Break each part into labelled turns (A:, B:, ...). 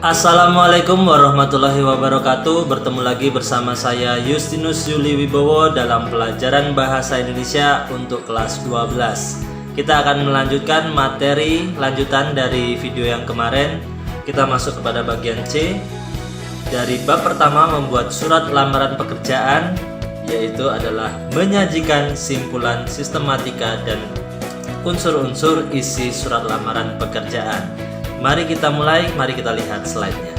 A: Assalamualaikum warahmatullahi wabarakatuh. Bertemu lagi bersama saya Justinus Yuli Wibowo dalam pelajaran Bahasa Indonesia untuk kelas 12. Kita akan melanjutkan materi lanjutan dari video yang kemarin. Kita masuk kepada bagian C. Dari bab pertama membuat surat lamaran pekerjaan, yaitu adalah menyajikan simpulan sistematika dan unsur-unsur isi surat lamaran pekerjaan. Mari kita mulai, mari kita lihat slide-nya.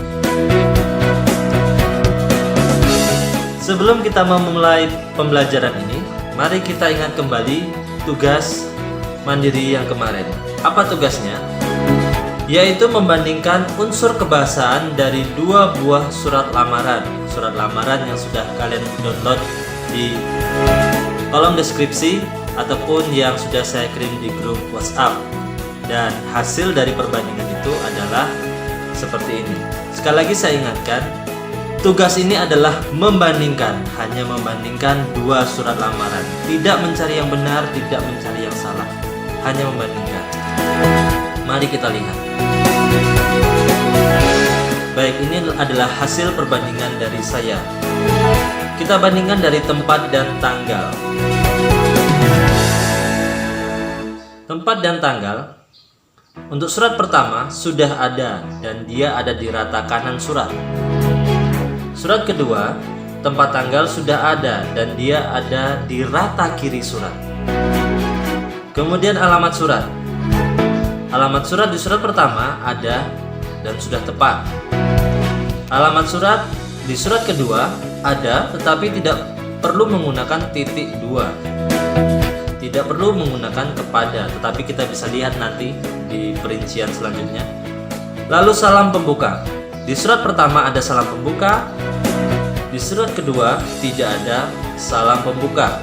A: Sebelum kita memulai pembelajaran ini, mari kita ingat kembali tugas mandiri yang kemarin. Apa tugasnya? Yaitu membandingkan unsur kebahasaan dari dua buah surat lamaran. Surat lamaran yang sudah kalian download di kolom deskripsi ataupun yang sudah saya kirim di grup WhatsApp. Dan hasil dari perbandingan itu adalah seperti ini. Sekali lagi saya ingatkan, tugas ini adalah membandingkan, hanya membandingkan dua surat lamaran. Tidak mencari yang benar, tidak mencari yang salah, hanya membandingkan. Mari kita lihat. Baik, ini adalah hasil perbandingan dari saya. Kita bandingkan dari tempat dan tanggal. Tempat dan tanggal. Untuk surat pertama sudah ada dan dia ada di rata kanan surat. Surat kedua, tempat tanggal sudah ada dan dia ada di rata kiri surat. Kemudian alamat surat. Alamat surat di surat pertama ada dan sudah tepat. Alamat surat di surat kedua ada tetapi tidak perlu menggunakan titik dua. Tidak perlu menggunakan kepada, tetapi kita bisa lihat nanti di perincian selanjutnya. Lalu salam pembuka. Di surat pertama ada salam pembuka. Di surat kedua tidak ada salam pembuka.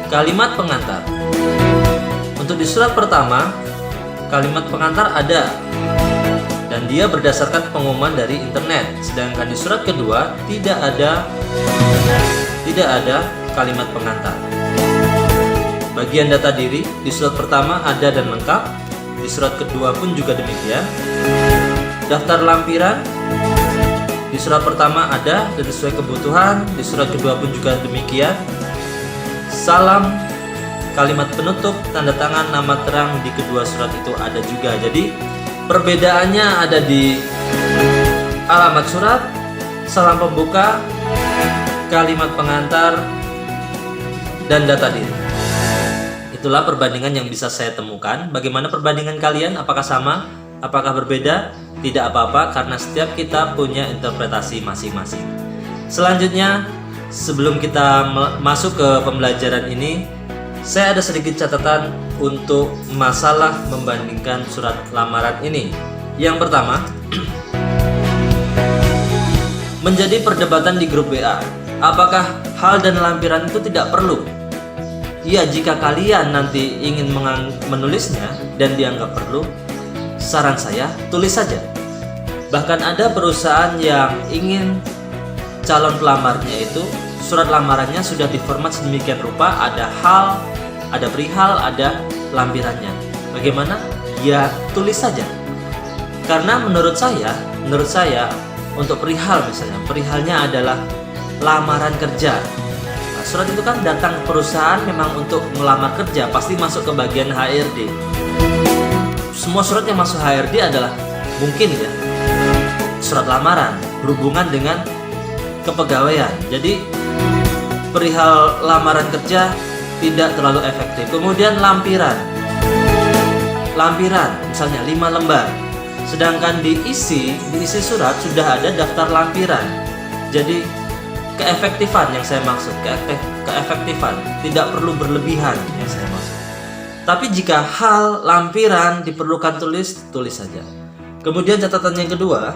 A: Kalimat pengantar. Untuk di surat pertama, kalimat pengantar ada dan dia berdasarkan pengumuman dari internet. Sedangkan di surat kedua tidak ada kalimat pengantar. Bagian data diri di surat pertama ada dan lengkap, di surat kedua pun juga demikian. Daftar lampiran di surat pertama ada dan sesuai kebutuhan, di surat kedua pun juga demikian. Salam, kalimat penutup, tanda tangan, nama terang di kedua surat itu ada juga. Jadi perbedaannya ada di alamat surat, salam pembuka, kalimat pengantar, dan data diri. Itulah perbandingan yang bisa saya temukan. Bagaimana perbandingan kalian? Apakah sama? Apakah berbeda? Tidak apa-apa, karena setiap kita punya interpretasi masing-masing. Selanjutnya, sebelum kita masuk ke pembelajaran ini, saya ada sedikit catatan untuk masalah membandingkan surat lamaran ini. Yang pertama, menjadi perdebatan di grup WA. Apakah hal dan lampiran itu tidak perlu? Ya, jika kalian nanti ingin menulisnya dan dianggap perlu, saran saya tulis saja. Bahkan ada perusahaan yang ingin calon pelamarnya itu surat lamarannya sudah diformat sedemikian rupa, ada hal, ada perihal, ada lampirannya. Bagaimana? Ya, tulis saja. Karena menurut saya untuk perihal misalnya, perihalnya adalah lamaran kerja. Surat itu kan datang ke perusahaan memang untuk melamar kerja, pasti masuk ke bagian HRD. Semua surat yang masuk HRD adalah mungkin ya surat lamaran berhubungan dengan kepegawaian. Jadi perihal lamaran kerja tidak terlalu efektif. Kemudian lampiran misalnya 5 lembar. Sedangkan diisi surat sudah ada daftar lampiran. Jadi keefektifan yang saya maksud, keefektifan tidak perlu berlebihan yang saya maksud. Tapi jika hal lampiran diperlukan tulis saja. Kemudian catatan yang kedua,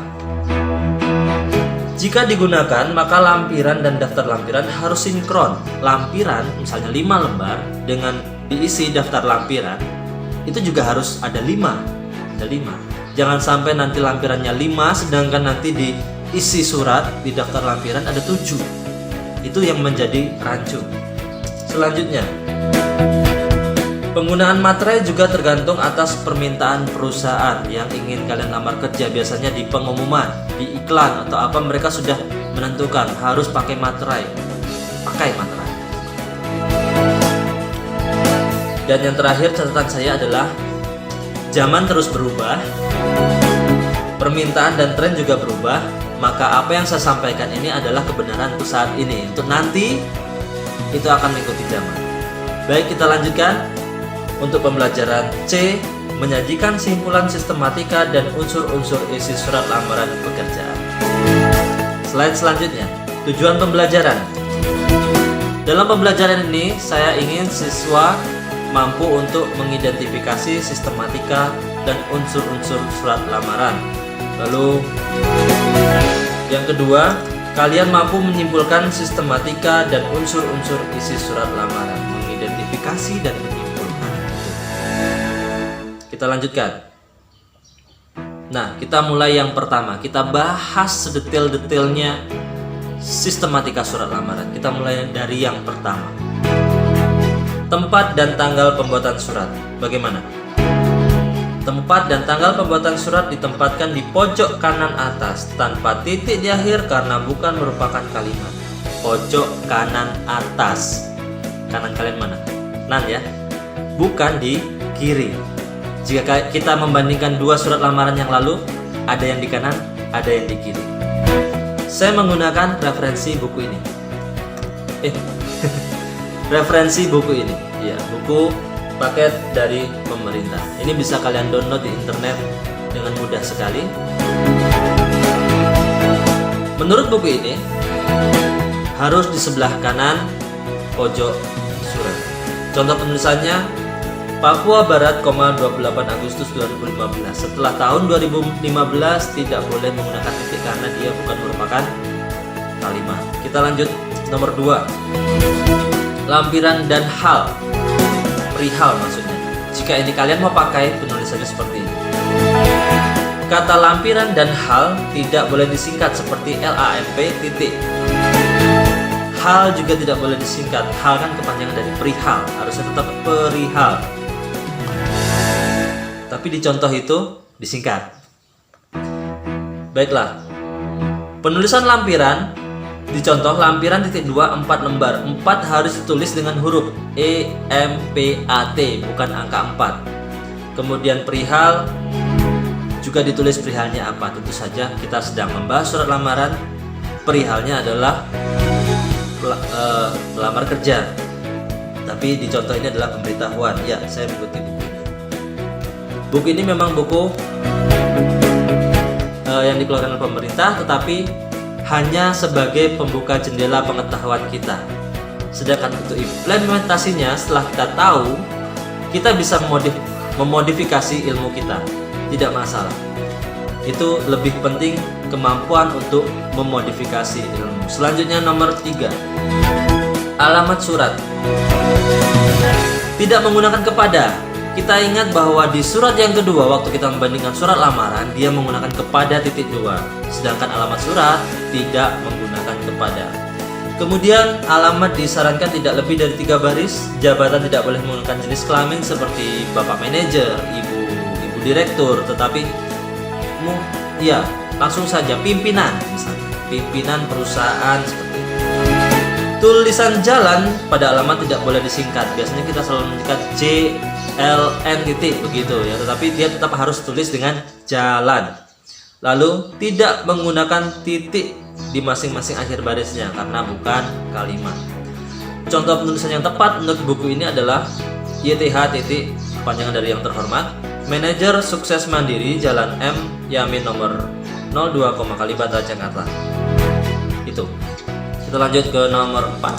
A: jika digunakan maka lampiran dan daftar lampiran harus sinkron. Lampiran misalnya 5 lembar dengan diisi daftar lampiran itu juga harus ada 5. Jangan sampai nanti lampirannya 5 sedangkan nanti diisi surat di daftar lampiran ada 7. Itu yang menjadi rancu. Selanjutnya, Penggunaan materai juga tergantung atas permintaan perusahaan yang ingin kalian lamar kerja. Biasanya di pengumuman, di iklan atau apa, mereka sudah menentukan harus pakai materai. Pakai materai. Dan yang terakhir catatan saya adalah zaman terus berubah, permintaan dan tren juga berubah. Maka apa yang saya sampaikan ini adalah kebenaran untuk saat ini. Untuk nanti itu akan mengikuti zaman. Baik, kita lanjutkan. Untuk pembelajaran C, menyajikan simpulan sistematika dan unsur-unsur isi surat lamaran pekerjaan. Slide selanjutnya, tujuan pembelajaran. Dalam pembelajaran ini, saya ingin siswa mampu untuk mengidentifikasi sistematika dan unsur-unsur surat lamaran. Lalu, yang kedua, kalian mampu menyimpulkan sistematika dan unsur-unsur isi surat lamaran. Mengidentifikasi dan menyimpulkan. Kita lanjutkan. Nah, kita mulai yang pertama. Kita bahas sedetail-detailnya sistematika surat lamaran. Kita mulai dari yang pertama. Tempat dan tanggal pembuatan surat. Bagaimana? Tempat dan tanggal pembuatan surat ditempatkan di pojok kanan atas tanpa titik di akhir karena bukan merupakan kalimat. Pojok kanan atas. Kanan kalian mana? Nan ya. Bukan di kiri. Jika kita membandingkan dua surat lamaran yang lalu, ada yang di kanan, ada yang di kiri. Saya menggunakan referensi buku ini. Referensi buku ini. Ya, buku paket dari pemerintah. Ini bisa kalian download di internet dengan mudah sekali. Menurut buku ini, harus di sebelah kanan pojok surat. Contoh penulisannya, Papua Barat, 28 Agustus 2015. Setelah tahun 2015 tidak boleh menggunakan titik karena dia bukan merupakan kalimat. Kita lanjut nomor 2. Lampiran dan hal. Perihal maksudnya. Jika ini kalian mau pakai, penulisannya seperti ini. Kata lampiran dan hal tidak boleh disingkat seperti LAMP titik. Hal juga tidak boleh disingkat. Hal kan kepanjangan dari perihal, harusnya tetap perihal. Tapi di contoh itu disingkat. Baiklah. Penulisan lampiran di contoh lampiran titik 2 4 lembar. 4 harus ditulis dengan huruf EMPAT, bukan angka 4. Kemudian perihal juga ditulis perihalnya apa. Tentu saja kita sedang membahas surat lamaran. Perihalnya adalah pelamar kerja. Tapi di contoh ini adalah pemberitahuan. Ya, saya mengikuti buku ini. Buku ini memang buku yang dikeluarkan oleh pemerintah, tetapi hanya sebagai pembuka jendela pengetahuan kita. Sedangkan untuk implementasinya, setelah kita tahu, kita bisa memodifikasi ilmu kita. Tidak masalah. Itu lebih penting kemampuan untuk memodifikasi ilmu. Selanjutnya nomor 3. Alamat surat. Tidak menggunakan kepada. Kita ingat bahwa di surat yang kedua, waktu kita membandingkan surat lamaran, dia menggunakan kepada titik 2. Sedangkan alamat surat tidak menggunakan kepada. Kemudian alamat disarankan tidak lebih dari 3 baris. Jabatan tidak boleh menggunakan jenis kelamin seperti bapak manajer, ibu direktur, tetapi ya langsung saja pimpinan, misalnya pimpinan perusahaan seperti itu. Tulisan jalan pada alamat tidak boleh disingkat. Biasanya kita selalu menyingkat JLN titik begitu ya, tetapi dia tetap harus tulis dengan jalan. Lalu tidak menggunakan titik di masing-masing akhir barisnya karena bukan kalimat. Contoh penulisan yang tepat menurut buku ini adalah YTH titik, panjangan dari yang terhormat, Manajer Sukses Mandiri Jalan M Yamin nomor 02, Kalibata Jakarta. Itu. Kita lanjut ke nomor 4.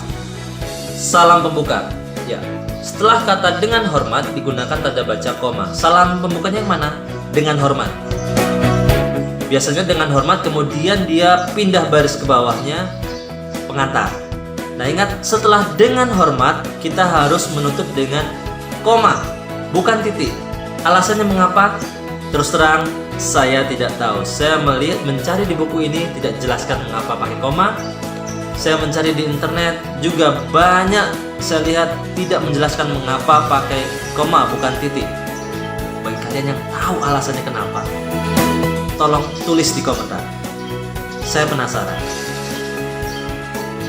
A: Salam pembuka. Ya. Setelah kata dengan hormat digunakan tanda baca koma. Salam pembukanya yang mana? Dengan hormat. Biasanya dengan hormat, kemudian dia pindah baris ke bawahnya pengantar. Nah ingat, setelah dengan hormat kita harus menutup dengan koma, bukan titik. Alasannya mengapa? Terus terang saya tidak tahu. Saya mencari di buku ini, tidak jelaskan mengapa pakai koma. Saya mencari di internet juga banyak saya lihat tidak menjelaskan mengapa pakai koma bukan titik. Bagi kalian yang tahu alasannya kenapa, tolong tulis di komentar. Saya penasaran.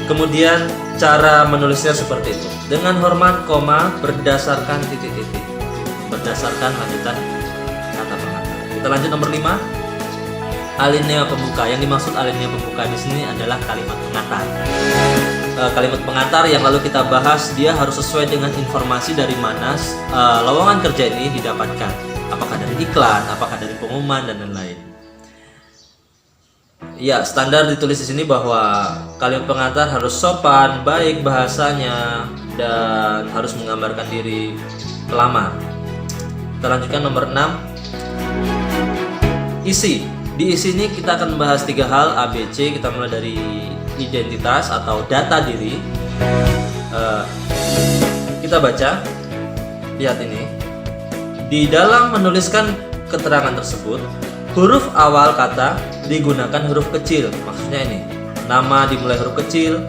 A: Kemudian cara menulisnya seperti itu. Dengan hormat koma berdasarkan titik-titik. Berdasarkan lanjutan kata pengantar. Kita lanjut nomor 5. Alinea pembuka. Yang dimaksud alinea pembuka di sini adalah kalimat pengantar. Kalimat pengantar yang lalu kita bahas, dia harus sesuai dengan informasi dari mana lowongan kerja ini didapatkan. Apakah dari iklan, apakah dari pengumuman dan lain-lain. Ya, standar ditulis di sini bahwa kalimat pengantar harus sopan, baik bahasanya, dan harus menggambarkan diri pelamar. Kita lanjutkan nomor 6. Isi. Di isi ini kita akan membahas 3 hal ABC. Kita mulai dari identitas atau data diri. Kita baca. Lihat ini. Di dalam menuliskan keterangan tersebut, huruf awal kata digunakan huruf kecil. Maksudnya ini, nama dimulai huruf kecil,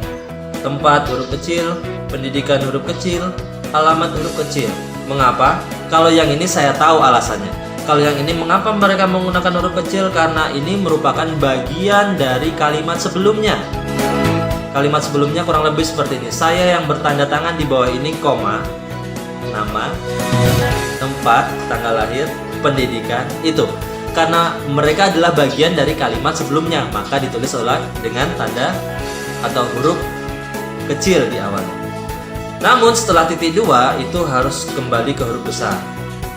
A: tempat huruf kecil, pendidikan huruf kecil, alamat huruf kecil. Mengapa? Kalau yang ini saya tahu alasannya. Kalau yang ini mengapa mereka menggunakan huruf kecil? Karena ini merupakan bagian dari kalimat sebelumnya. Kalimat sebelumnya kurang lebih seperti ini. Saya yang bertanda tangan di bawah ini koma, nama, tempat, tanggal lahir, pendidikan, itu. Karena mereka adalah bagian dari kalimat sebelumnya, maka ditulis dengan tanda atau huruf kecil di awal. Namun setelah titik 2 itu harus kembali ke huruf besar.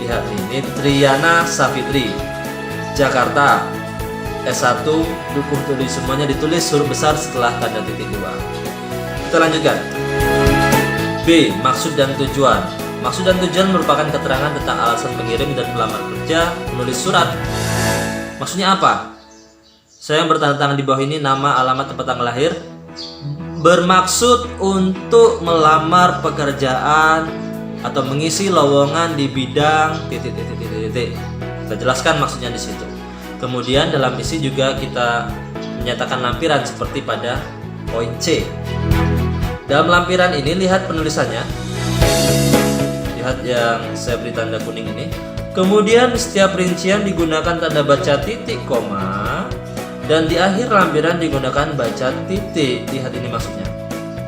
A: Lihat ini, Triana Safitri, Jakarta, S1, dukung tulis, semuanya ditulis huruf besar setelah tanda titik 2. Kita lanjutkan. B. Maksud dan tujuan. Maksud dan tujuan merupakan keterangan tentang alasan pengirim dan pelamar kerja menulis surat. Maksudnya apa? Saya yang bertanda tangan di bawah ini, nama, alamat, tempat tanggal lahir, bermaksud untuk melamar pekerjaan atau mengisi lowongan di bidang titik. Kita jelaskan maksudnya di situ. Kemudian dalam isi juga kita menyatakan lampiran seperti pada poin C. Dalam lampiran ini lihat penulisannya. Lihat yang saya beri tanda kuning ini. Kemudian setiap rincian digunakan tanda baca titik koma, dan di akhir lampiran digunakan baca titik. Lihat ini maksudnya.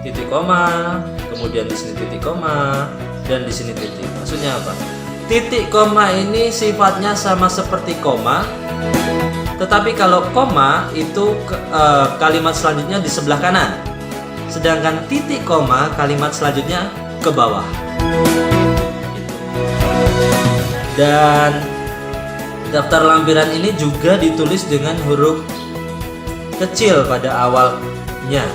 A: Titik koma, kemudian di sini titik koma, dan di sini titik. Maksudnya apa? Titik koma ini sifatnya sama seperti koma, tetapi kalau koma itu kalimat selanjutnya di sebelah kanan, sedangkan titik koma kalimat selanjutnya ke bawah. Dan daftar lampiran ini juga ditulis dengan huruf kecil pada awalnya,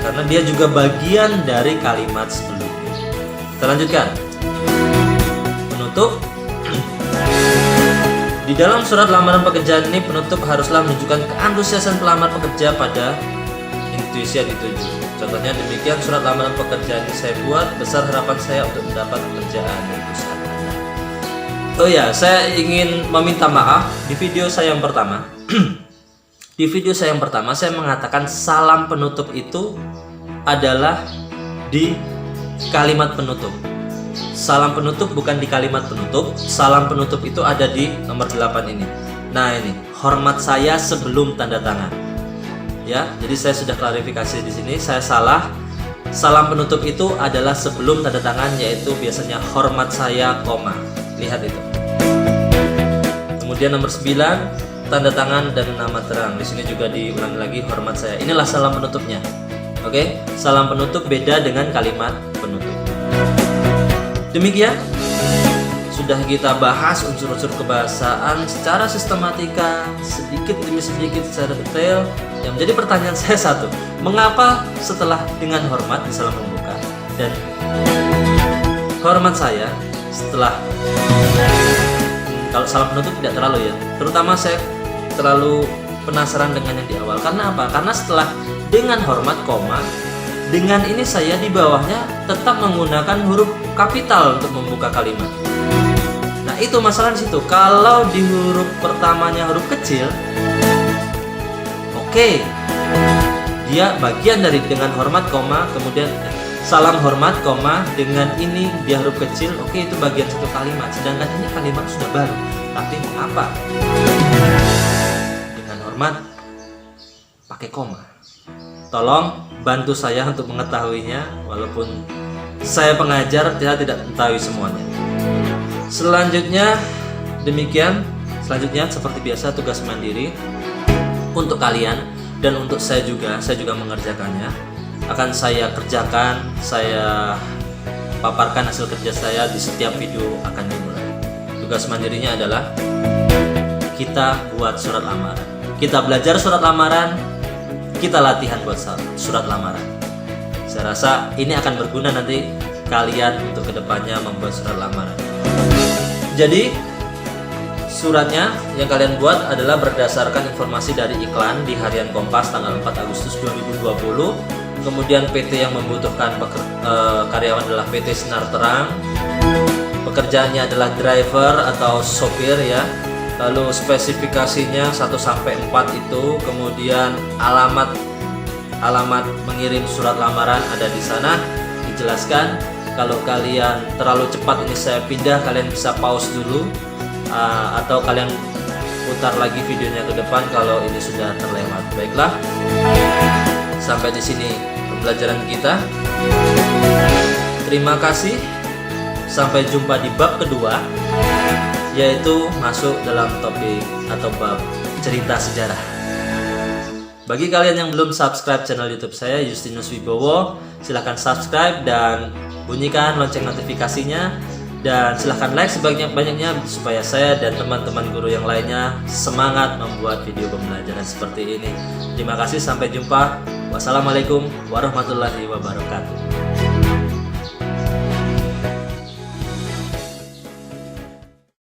A: karena dia juga bagian dari kalimat sebelumnya. Kita lanjutkan. Penutup. Di dalam surat lamaran pekerjaan ini, penutup haruslah menunjukkan keantusiasan pelamar pekerja pada intuisi yang dituju. Contohnya demikian, surat lamaran pekerjaan ini saya buat, besar harapan saya untuk mendapat pekerjaan dari perusahaan Anda. Oh ya, saya ingin meminta maaf di video saya yang pertama. Di video saya yang pertama saya mengatakan salam penutup itu adalah di kalimat penutup. Salam penutup bukan di kalimat penutup. Salam penutup itu ada di nomor 8 ini. Nah ini, hormat saya sebelum tanda tangan. Ya, jadi saya sudah klarifikasi di sini. Saya salah. Salam penutup itu adalah sebelum tanda tangan, yaitu biasanya hormat saya, koma. Lihat itu. Kemudian nomor 9, tanda tangan dan nama terang. Di sini juga diulangi lagi hormat saya. Inilah salam penutupnya. Oke, salam penutup beda dengan kalimat penutup. Demikian sudah kita bahas unsur-unsur kebahasaan secara sistematika, sedikit demi sedikit secara detail. Yang menjadi pertanyaan saya satu, mengapa setelah dengan hormat di salam pembuka dan hormat saya setelah, kalau salam penutup tidak terlalu ya, terutama saya terlalu penasaran dengan yang di awal. Karena apa? Karena setelah dengan hormat koma, dengan ini saya di bawahnya tetap menggunakan huruf kapital untuk membuka kalimat. Nah itu masalah di situ. Kalau di huruf pertamanya huruf kecil, oke, dia bagian dari dengan hormat, koma, kemudian salam hormat, koma, dengan ini dia huruf kecil, oke, itu bagian satu kalimat. Sedangkan ini kalimat sudah baru, tapi mengapa dengan hormat pakai koma? Tolong bantu saya untuk mengetahuinya, walaupun saya pengajar, saya tidak mengetahui semuanya. Selanjutnya demikian, selanjutnya seperti biasa tugas mandiri untuk kalian dan untuk saya juga mengerjakannya. Akan saya kerjakan, saya paparkan hasil kerja saya di setiap video akan dimulai. Tugas mandirinya adalah kita buat surat lamaran. Kita belajar surat lamaran, kita latihan buat surat lamaran. Saya rasa ini akan berguna nanti kalian untuk kedepannya membuat surat lamaran. Jadi suratnya yang kalian buat adalah berdasarkan informasi dari iklan di Harian Kompas tanggal 4 Agustus 2020. Kemudian PT yang membutuhkan karyawan adalah PT Sinar Terang. Pekerjaannya adalah driver atau sopir ya. Lalu spesifikasinya 1-4 itu. Kemudian alamat mengirim surat lamaran ada di sana dijelaskan. Kalau kalian terlalu cepat ini saya pindah, kalian bisa pause dulu atau kalian putar lagi videonya ke depan kalau ini sudah terlewat. Baiklah, sampai di sini pembelajaran kita. Terima kasih. Sampai jumpa di bab kedua, yaitu masuk dalam topik atau bab cerita sejarah. Bagi kalian yang belum subscribe channel YouTube saya, Justinus Wibowo, silahkan subscribe dan bunyikan lonceng notifikasinya. Dan silahkan like sebanyak-banyaknya supaya saya dan teman-teman guru yang lainnya semangat membuat video pembelajaran seperti ini. Terima kasih, sampai jumpa. Wassalamualaikum warahmatullahi wabarakatuh.